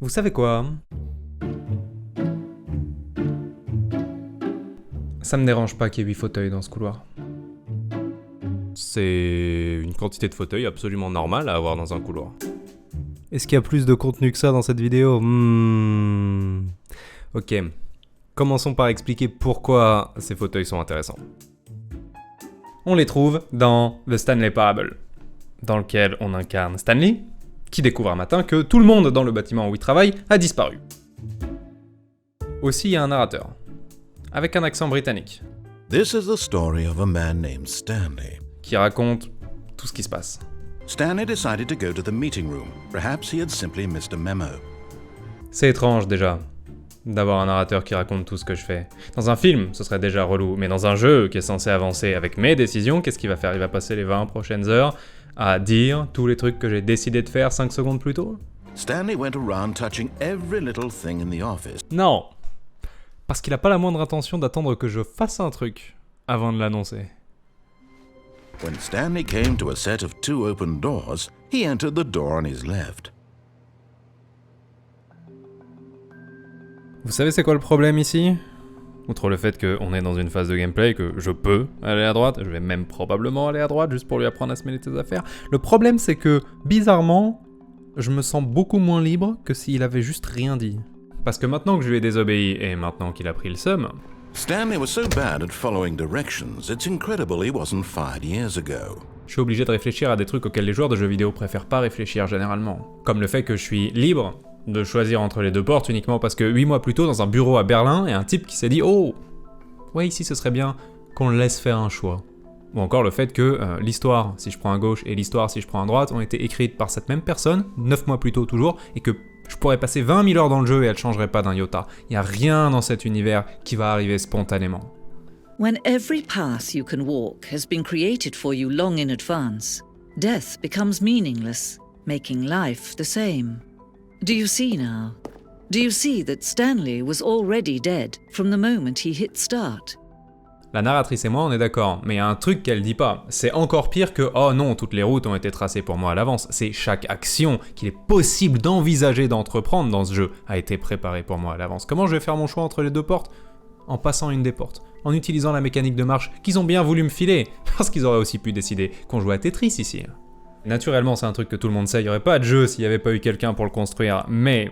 Vous savez quoi? Ça me dérange pas qu'il y ait 8 fauteuils dans ce couloir. C'est une quantité de fauteuils absolument normale à avoir dans un couloir. Est-ce qu'il y a plus de contenu que ça dans cette vidéo? Ok. Commençons par expliquer pourquoi ces fauteuils sont intéressants. On les trouve dans The Stanley Parable, dans lequel on incarne Stanley, qui découvre un matin que tout le monde dans le bâtiment où il travaille a disparu. Aussi, il y a un narrateur, avec un accent britannique, This is the story of a man named Stanley. qui raconte tout ce qui se passe. Stanley decided to go to the meeting room. Perhaps he had simply missed a memo. C'est étrange déjà, d'avoir un narrateur qui raconte tout ce que je fais. Dans un film, ce serait déjà relou, mais dans un jeu qui est censé avancer avec mes décisions, qu'est-ce qu'il va faire? Il va passer les 20 prochaines heures à dire tous les trucs que j'ai décidé de faire 5 secondes plus tôt? Stanley went around touching every little thing in the office. Non! Parce qu'il a pas la moindre intention d'attendre que je fasse un truc avant de l'annoncer. When Stanley came to a set of 2 open doors, he entered the door on his left. Vous savez c'est quoi le problème ici? Outre le fait qu'on est dans une phase de gameplay, que je peux aller à droite, je vais même probablement aller à droite juste pour lui apprendre à se mêler de ses affaires. Le problème c'est que, bizarrement, je me sens beaucoup moins libre que s'il avait juste rien dit. Parce que maintenant que je lui ai désobéi et maintenant qu'il a pris le seum, Stanley was so bad at following directions, it's incredible he wasn't fired years ago. je suis obligé de réfléchir à des trucs auxquels les joueurs de jeux vidéo préfèrent pas réfléchir généralement. Comme le fait que je suis libre de choisir entre les 2 portes uniquement parce que 8 mois plus tôt, dans un bureau à Berlin, il y a un type qui s'est dit « Oh, ouais, ici ce serait bien qu'on le laisse faire un choix ». Ou encore le fait que l'histoire, si je prends à gauche, et l'histoire, si je prends à droite, ont été écrites par cette même personne, 9 mois plus tôt toujours, et que je pourrais passer 20 000 heures dans le jeu et elle changerait pas d'un iota. Il n'y a rien dans cet univers qui va arriver spontanément. When every path you can walk has been created for you long in advance, death becomes meaningless, making life the same. Do you see now? Do you see that Stanley was already dead from the moment he hit start? La narratrice et moi, on est d'accord, mais il y a un truc qu'elle dit pas. C'est encore pire que « Oh non, toutes les routes ont été tracées pour moi à l'avance ». C'est chaque action qu'il est possible d'envisager d'entreprendre dans ce jeu a été préparée pour moi à l'avance. Comment je vais faire mon choix entre les 2 portes? En passant une des portes, en utilisant la mécanique de marche qu'ils ont bien voulu me filer, parce qu'ils auraient aussi pu décider qu'on jouait à Tetris ici. Naturellement, c'est un truc que tout le monde sait, il n'y aurait pas de jeu s'il n'y avait pas eu quelqu'un pour le construire, mais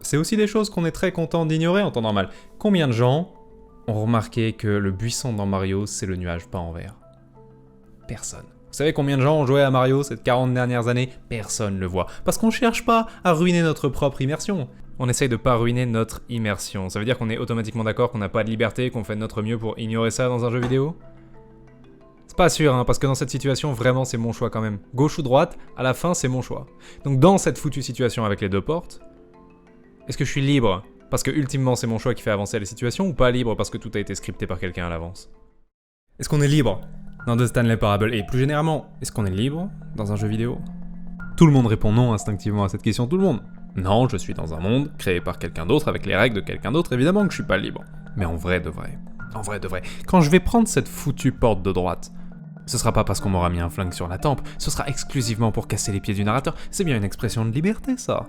c'est aussi des choses qu'on est très content d'ignorer en temps normal. Combien de gens ont remarqué que le buisson dans Mario, c'est le nuage pas en vert? Personne. Vous savez combien de gens ont joué à Mario ces 40 dernières années? Personne le voit. Parce qu'on cherche pas à ruiner notre propre immersion. On essaye de pas ruiner notre immersion. Ça veut dire qu'on est automatiquement d'accord qu'on n'a pas de liberté, qu'on fait de notre mieux pour ignorer ça dans un jeu vidéo? C'est pas sûr, hein, parce que dans cette situation, vraiment, c'est mon choix quand même. Gauche ou droite, à la fin, c'est mon choix. Donc dans cette foutue situation avec les 2 portes, est-ce que je suis libre parce que ultimement c'est mon choix qui fait avancer les situations, ou pas libre parce que tout a été scripté par quelqu'un à l'avance? Est-ce qu'on est libre dans The Stanley Parable? Et plus généralement, est-ce qu'on est libre dans un jeu vidéo? Tout le monde répond non instinctivement à cette question, tout le monde. Non, je suis dans un monde créé par quelqu'un d'autre, avec les règles de quelqu'un d'autre, évidemment que je suis pas libre. Mais en vrai de vrai, quand je vais prendre cette foutue porte de droite, ce sera pas parce qu'on m'aura mis un flingue sur la tempe, ce sera exclusivement pour casser les pieds du narrateur. C'est bien une expression de liberté, ça.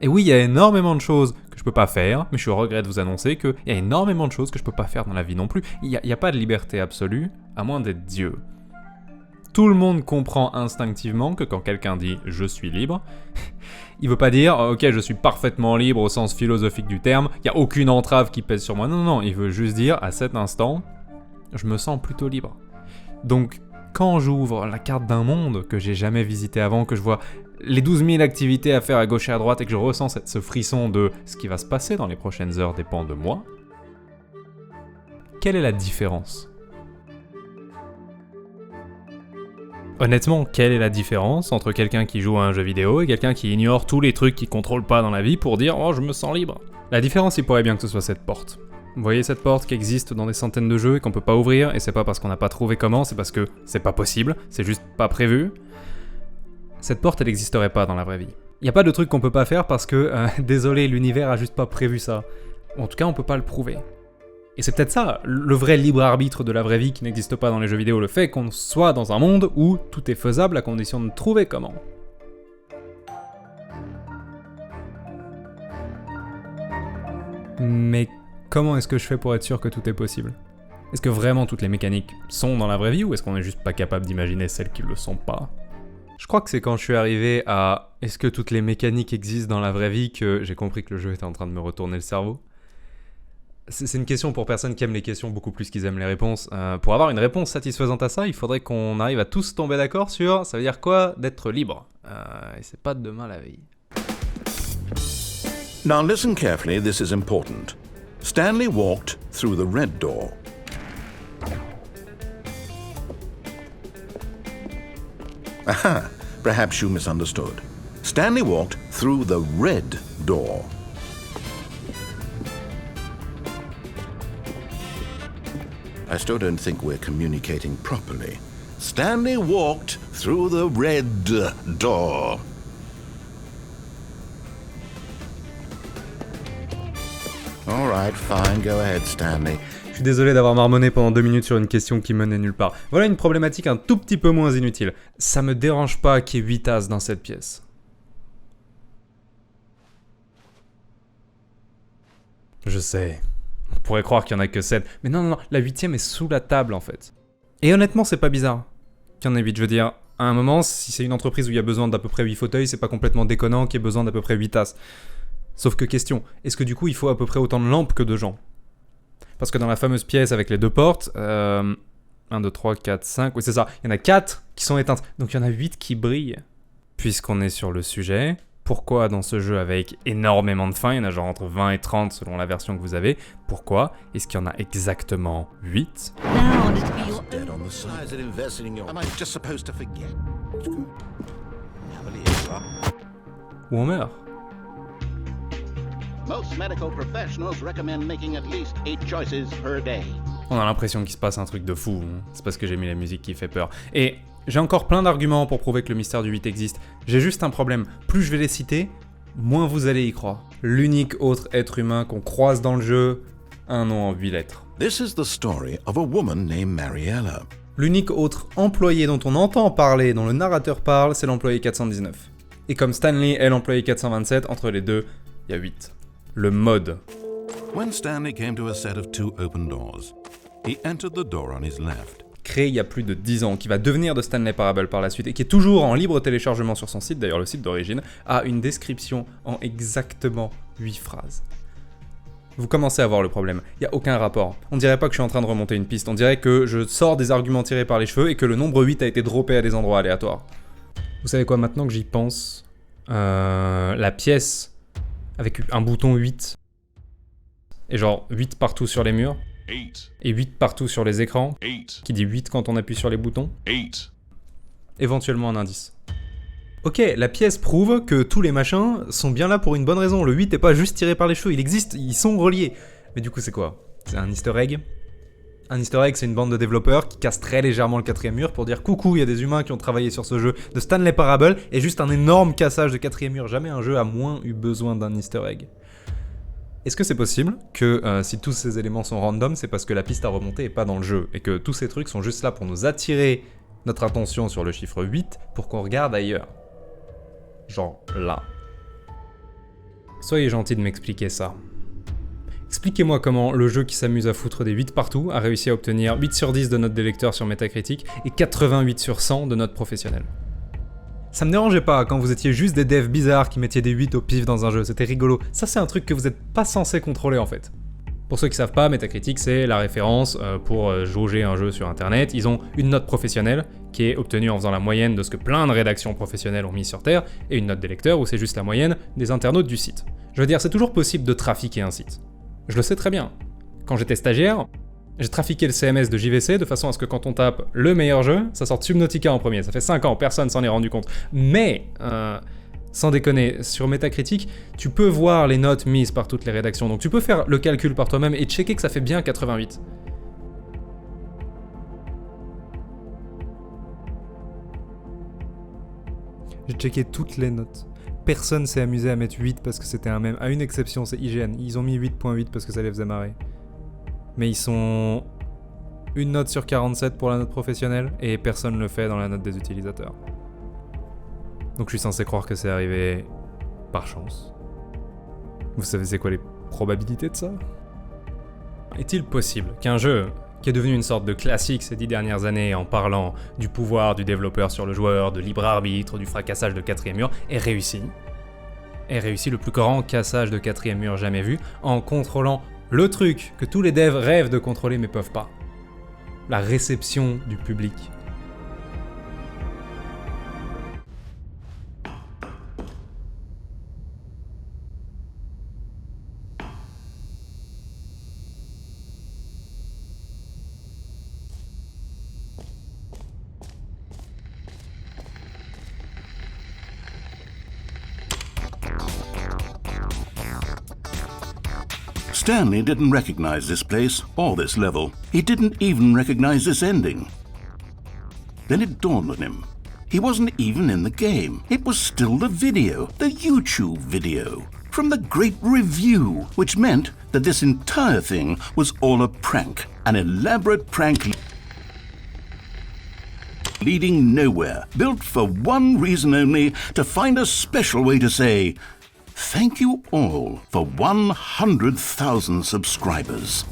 Et oui, il y a énormément de choses que je peux pas faire, mais je suis au regret de vous annoncer qu'il y a énormément de choses que je peux pas faire dans la vie non plus. Il y a pas de liberté absolue, à moins d'être Dieu. Tout le monde comprend instinctivement que quand quelqu'un dit « je suis libre », il veut pas dire « ok, je suis parfaitement libre au sens philosophique du terme, il y a aucune entrave qui pèse sur moi ». Non, il veut juste dire « à cet instant, je me sens plutôt libre ». Donc, quand j'ouvre la carte d'un monde que j'ai jamais visité avant, que je vois les 12 000 activités à faire à gauche et à droite et que je ressens ce frisson de ce qui va se passer dans les prochaines heures dépend de moi, quelle est la différence? Honnêtement, quelle est la différence entre quelqu'un qui joue à un jeu vidéo et quelqu'un qui ignore tous les trucs qu'il contrôle pas dans la vie pour dire « oh, je me sens libre ». La différence, il pourrait bien que ce soit cette porte. Vous voyez cette porte qui existe dans des centaines de jeux et qu'on peut pas ouvrir, et c'est pas parce qu'on n'a pas trouvé comment, c'est parce que c'est pas possible, c'est juste pas prévu. Cette porte, elle n'existerait pas dans la vraie vie. Y a pas de truc qu'on peut pas faire parce que, désolé, l'univers a juste pas prévu ça. Ou en tout cas, on peut pas le prouver. Et c'est peut-être ça, le vrai libre arbitre de la vraie vie qui n'existe pas dans les jeux vidéo, le fait qu'on soit dans un monde où tout est faisable à condition de trouver comment. Mais comment est-ce que je fais pour être sûr que tout est possible? Est-ce que vraiment toutes les mécaniques sont dans la vraie vie ou est-ce qu'on est juste pas capable d'imaginer celles qui le sont pas? Je crois que c'est quand je suis arrivé à est-ce que toutes les mécaniques existent dans la vraie vie que j'ai compris que le jeu était en train de me retourner le cerveau. C'est une question pour personnes qui aiment les questions beaucoup plus qu'ils aiment les réponses. Pour avoir une réponse satisfaisante à ça, il faudrait qu'on arrive à tous tomber d'accord sur ça veut dire quoi d'être libre. Et c'est pas demain la veille. Now listen carefully, this is important. Stanley walked through the red door. Aha, perhaps you misunderstood. Stanley walked through the red door. I still don't think we're communicating properly. Stanley walked through the red door. All right, fine, go ahead, Stanley. Je suis désolé d'avoir marmonné pendant 2 minutes sur une question qui menait nulle part. Voilà une problématique un tout petit peu moins inutile. Ça me dérange pas qu'il y ait 8 as dans cette pièce. Je sais. On pourrait croire qu'il y en a que 7. Mais non, la 8ème est sous la table en fait. Et honnêtement, c'est pas bizarre qu'il y en ait 8. Je veux dire, à un moment, si c'est une entreprise où il y a besoin d'à peu près 8 fauteuils, c'est pas complètement déconnant qu'il y ait besoin d'à peu près 8 as. Sauf que question, est-ce que du coup il faut à peu près autant de lampes que de gens? Parce que dans la fameuse pièce avec les 2 portes, 1, 2, 3, 4, 5, oui c'est ça, il y en a 4 qui sont éteintes, donc il y en a 8 qui brillent. Puisqu'on est sur le sujet, pourquoi dans ce jeu avec énormément de fins, il y en a genre entre 20 et 30 selon la version que vous avez, pourquoi est-ce qu'il y en a exactement 8? Dead on the side. Why is it invested in your... Am I just supposed to forget? Où on meurt? Most medical professionals recommend making at least 8 choices per day. On a l'impression qu'il se passe un truc de fou, hein. C'est parce que j'ai mis la musique qui fait peur. Et j'ai encore plein d'arguments pour prouver que le mystère du 8 existe. J'ai juste un problème, plus je vais les citer, moins vous allez y croire. L'unique autre être humain qu'on croise dans le jeu, un nom en 8 lettres. This is the story of a woman named Mariella. L'unique autre employé dont on entend parler, dont le narrateur parle, c'est l'employé 419. Et comme Stanley est l'employé 427, entre les deux, il y a 8. Le mode. When Stanley came to a set of 2 open doors, he entered the door on his left. Créé il y a plus de 10 ans, qui va devenir de Stanley Parable par la suite, et qui est toujours en libre téléchargement sur son site, d'ailleurs le site d'origine, a une description en exactement 8 phrases. Vous commencez à voir le problème, il n'y a aucun rapport. On dirait pas que je suis en train de remonter une piste, on dirait que je sors des arguments tirés par les cheveux et que le nombre 8 a été droppé à des endroits aléatoires. Vous savez quoi, maintenant que j'y pense, la pièce avec un bouton 8, et genre 8 partout sur les murs, 8, et 8 partout sur les écrans, 8, qui dit 8 quand on appuie sur les boutons, 8. éventuellement un indice. Ok, la pièce prouve que tous les machins sont bien là pour une bonne raison, le 8 est pas juste tiré par les cheveux, il existe, ils sont reliés. Mais du coup c'est quoi? C'est un easter egg? Un easter egg, c'est une bande de développeurs qui casse très légèrement le 4ème mur pour dire coucou, il y a des humains qui ont travaillé sur ce jeu de Stanley Parable, et juste un énorme cassage de 4ème mur. Jamais un jeu a moins eu besoin d'un easter egg. Est-ce que c'est possible que si tous ces éléments sont random, c'est parce que la piste à remonter est pas dans le jeu, et que tous ces trucs sont juste là pour nous attirer notre attention sur le chiffre 8 pour qu'on regarde ailleurs? Genre là. Soyez gentil de m'expliquer ça. Expliquez-moi comment le jeu qui s'amuse à foutre des 8 partout a réussi à obtenir 8 sur 10 de note des lecteurs sur Metacritic et 88 sur 100 de notes professionnelles. Ça me dérangeait pas quand vous étiez juste des devs bizarres qui mettiez des 8 au pif dans un jeu, c'était rigolo. Ça c'est un truc que vous êtes pas censé contrôler en fait. Pour ceux qui savent pas, Metacritic c'est la référence pour jauger un jeu sur internet. Ils ont une note professionnelle qui est obtenue en faisant la moyenne de ce que plein de rédactions professionnelles ont mis sur Terre, et une note des lecteurs où c'est juste la moyenne des internautes du site. Je veux dire, c'est toujours possible de trafiquer un site. Je le sais très bien. Quand j'étais stagiaire, j'ai trafiqué le CMS de JVC de façon à ce que quand on tape le meilleur jeu, ça sorte Subnautica en premier. Ça fait 5 ans, personne s'en est rendu compte. Mais, sans déconner, sur Metacritic, tu peux voir les notes mises par toutes les rédactions. Donc tu peux faire le calcul par toi-même et checker que ça fait bien 88. J'ai checké toutes les notes. Personne s'est amusé à mettre 8 parce que c'était un mème. À une exception, c'est IGN. Ils ont mis 8.8 parce que ça les faisait marrer. Mais ils sont une note sur 47 pour la note professionnelle et personne ne le fait dans la note des utilisateurs. Donc je suis censé croire que c'est arrivé par chance. Vous savez c'est quoi les probabilité de ça? Est-il possible qu'un jeu qui est devenu une sorte de classique ces 10 dernières années en parlant du pouvoir du développeur sur le joueur, de libre arbitre, du fracassage de quatrième mur, ait réussi le plus grand cassage de quatrième mur jamais vu en contrôlant le truc que tous les devs rêvent de contrôler mais peuvent pas. La réception du public. Stanley didn't recognize this place or this level. He didn't even recognize this ending. Then it dawned on him. He wasn't even in the game. It was still the video, the YouTube video, from the great review, which meant that this entire thing was all a prank, an elaborate prank leading nowhere, built for one reason only, to find a special way to say, thank you all for 100,000 subscribers.